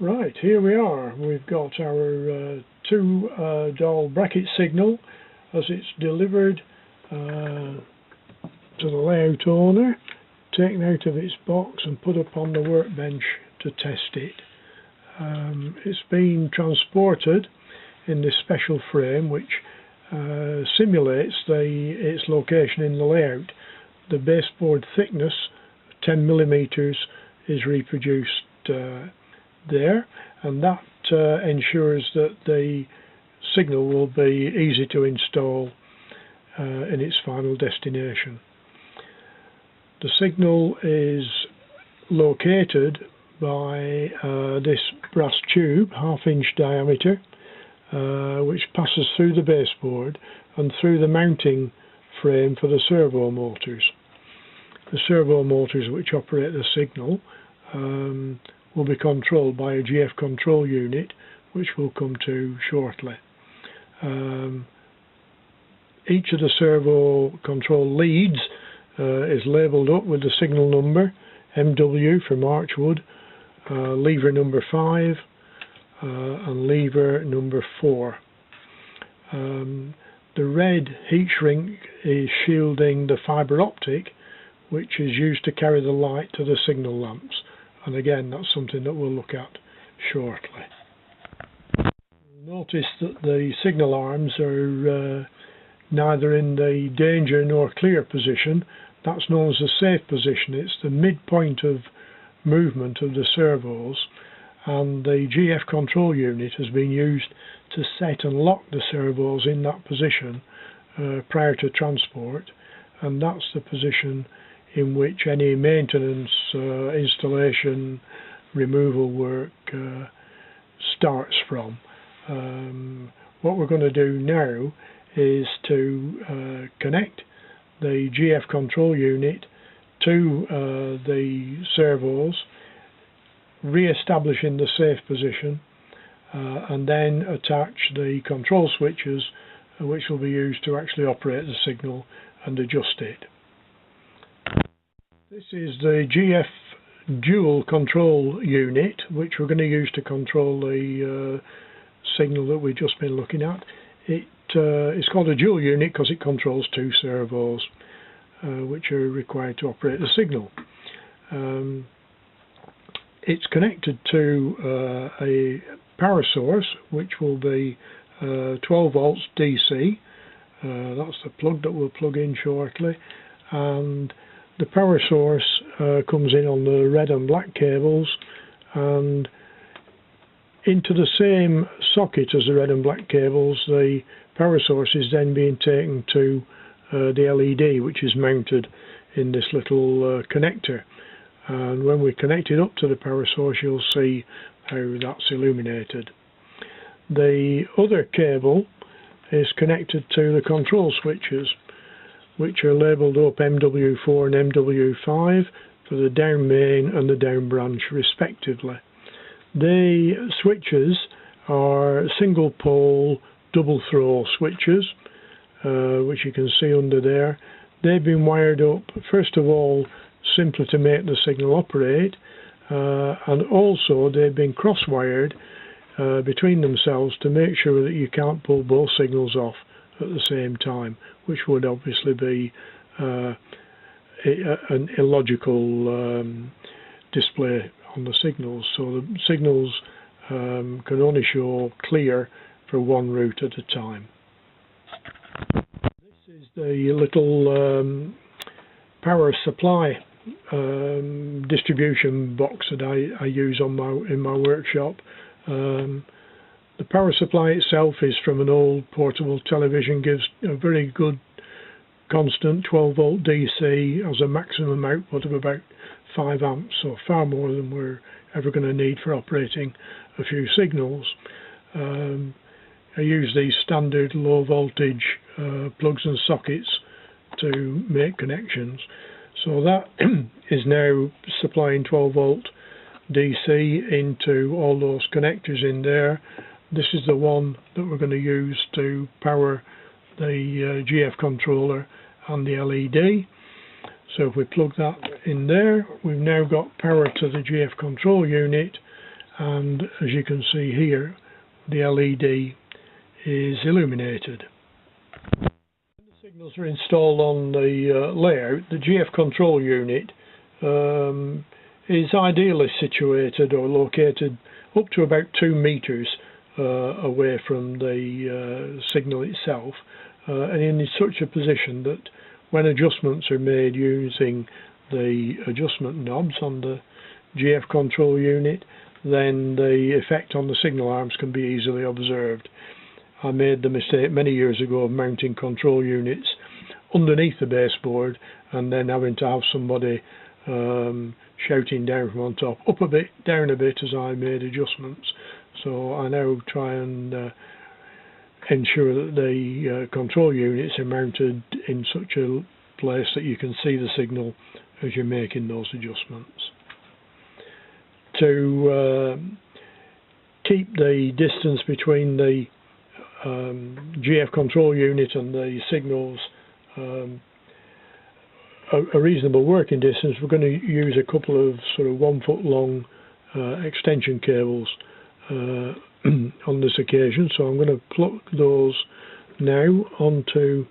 Right, here we are. We've got our two dial bracket signal as it's delivered to the layout owner, taken out of its box and put up on the workbench to test it. It's been transported in this special frame which simulates its location in the layout. The baseboard thickness, 10 millimeters, is reproduced there, and that ensures that the signal will be easy to install in its final destination. The signal is located by this brass tube, half-inch diameter, which passes through the baseboard and through the mounting frame for the servo motors. The servo motors which operate the signal will be controlled by a GF control unit, which we'll come to shortly. Each of the servo control leads is labelled up with the signal number, MW for Marchwood, lever number 5 and lever number 4. The red heat shrink is shielding the fibre optic which is used to carry the light to the signal lamps, and again that's something that we'll look at shortly. Notice that the signal arms are neither in the danger nor clear position. That's known as the safe position. It's the midpoint of movement of the servos, and the GF control unit has been used to set and lock the servos in that position prior to transport, and that's the position in which any maintenance, installation, removal work starts from. What we're going to do now is to connect the GF control unit to the servos, re-establishing the safe position, and then attach the control switches which will be used to actually operate the signal and adjust it. This is the GF dual control unit which we're going to use to control the signal that we've just been looking at. It's called a dual unit because it controls two servos which are required to operate the signal. It's connected to a power source which will be 12 volts DC. That's the plug that we'll plug in shortly, and the power source comes in on the red and black cables and into the same socket as the red and black cables. The power source is then being taken to the LED which is mounted in this little connector, and when we connect it up to the power source you'll see how that's illuminated. The other cable is connected to the control switches which are labelled up MW4 and MW5 for the down main and the down branch respectively. The switches are single pole double throw switches which you can see under there. They've been wired up first of all simply to make the signal operate, and also they've been cross wired between themselves to make sure that you can't pull both signals off at the same time, which would obviously be an illogical display on the signals. So the signals can only show clear for one route at a time. This is the little power supply distribution box that I use in my workshop. The power supply itself is from an old portable television, gives a very good constant 12 volt DC, has a maximum output of about 5 amps, so far more than we're ever going to need for operating a few signals. I use these standard low voltage plugs and sockets to make connections. So that is now supplying 12 volt DC into all those connectors in there. This is the one that we're going to use to power the GF controller and the LED. So if we plug that in there, we've now got power to the GF control unit, and as you can see here, the LED is illuminated. When the signals are installed on the layout, the GF control unit is ideally situated or located up to about 2 meters away from the signal itself, and in such a position that when adjustments are made using the adjustment knobs on the GF control unit, then the effect on the signal arms can be easily observed. I made the mistake many years ago of mounting control units underneath the baseboard and then having to have somebody shouting down from on top, up a bit, down a bit, as I made adjustments. So I now try and ensure that the control units are mounted in such a place that you can see the signal as you're making those adjustments. To keep the distance between the GF control unit and the signals a reasonable working distance, we're going to use a couple of sort of 1 foot long extension cables on this occasion, so I'm going to plug those now onto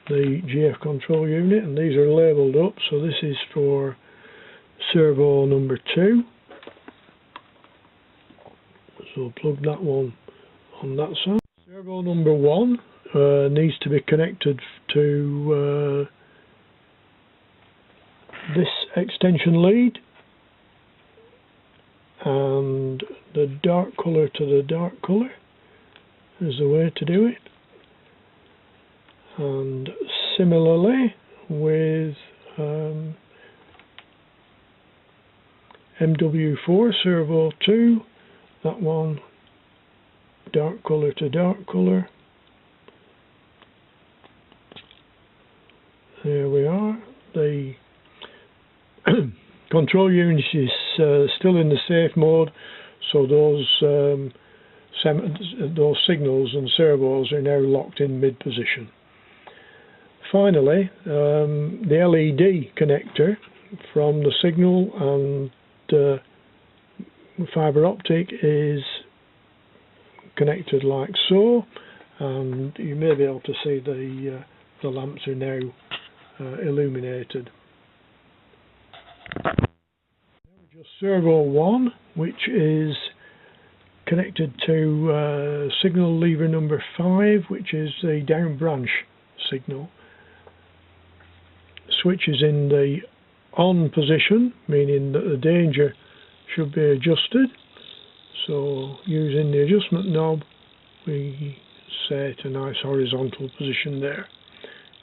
the GF control unit, and these are labelled up. So this is for servo number 2, so plug that one on that side. Servo number 1 needs to be connected to this extension lead, and the dark colour to the dark colour is the way to do it. And similarly with MW4 servo 2, that one dark colour to dark colour. There we are. The control unit is still in the safe mode, so those signals and servos are now locked in mid position. Finally, the LED connector from the signal and fibre optic is connected like so, and you may be able to see the lamps are now illuminated. Just servo 1, which is connected to signal lever number 5, which is the down branch signal. Switch is in the on position, meaning that the danger should be adjusted. So using the adjustment knob, we set a nice horizontal position there.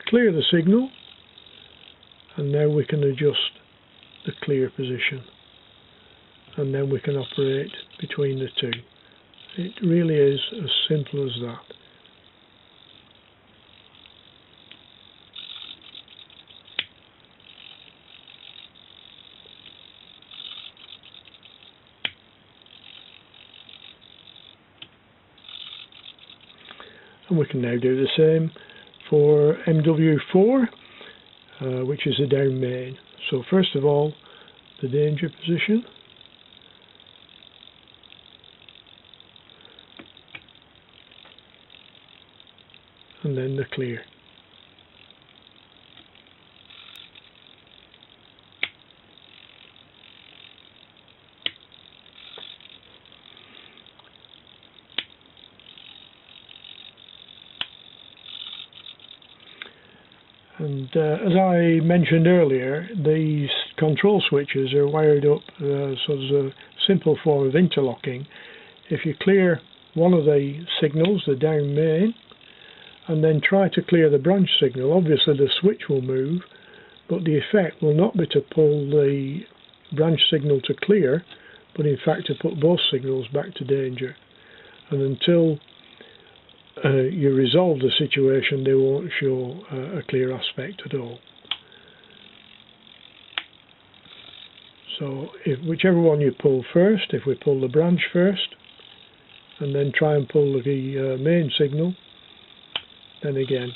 Clear the signal, and now we can adjust the clear position, and then we can operate between the two. It really is as simple as that. And we can now do the same for MW4, which is a down main. So first of all, the danger position, and then the clear. And as I mentioned earlier, these control switches are wired up so there's a simple form of interlocking. If you clear one of the signals, the down main, and then try to clear the branch signal, obviously the switch will move, but the effect will not be to pull the branch signal to clear, but in fact to put both signals back to danger. And until you resolve the situation, they won't show a clear aspect at all. So whichever one you pull first, if we pull the branch first and then try and pull the main signal, then again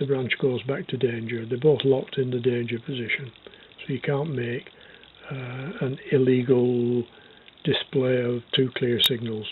the branch goes back to danger. They're both locked in the danger position, so you can't make an illegal display of two clear signals.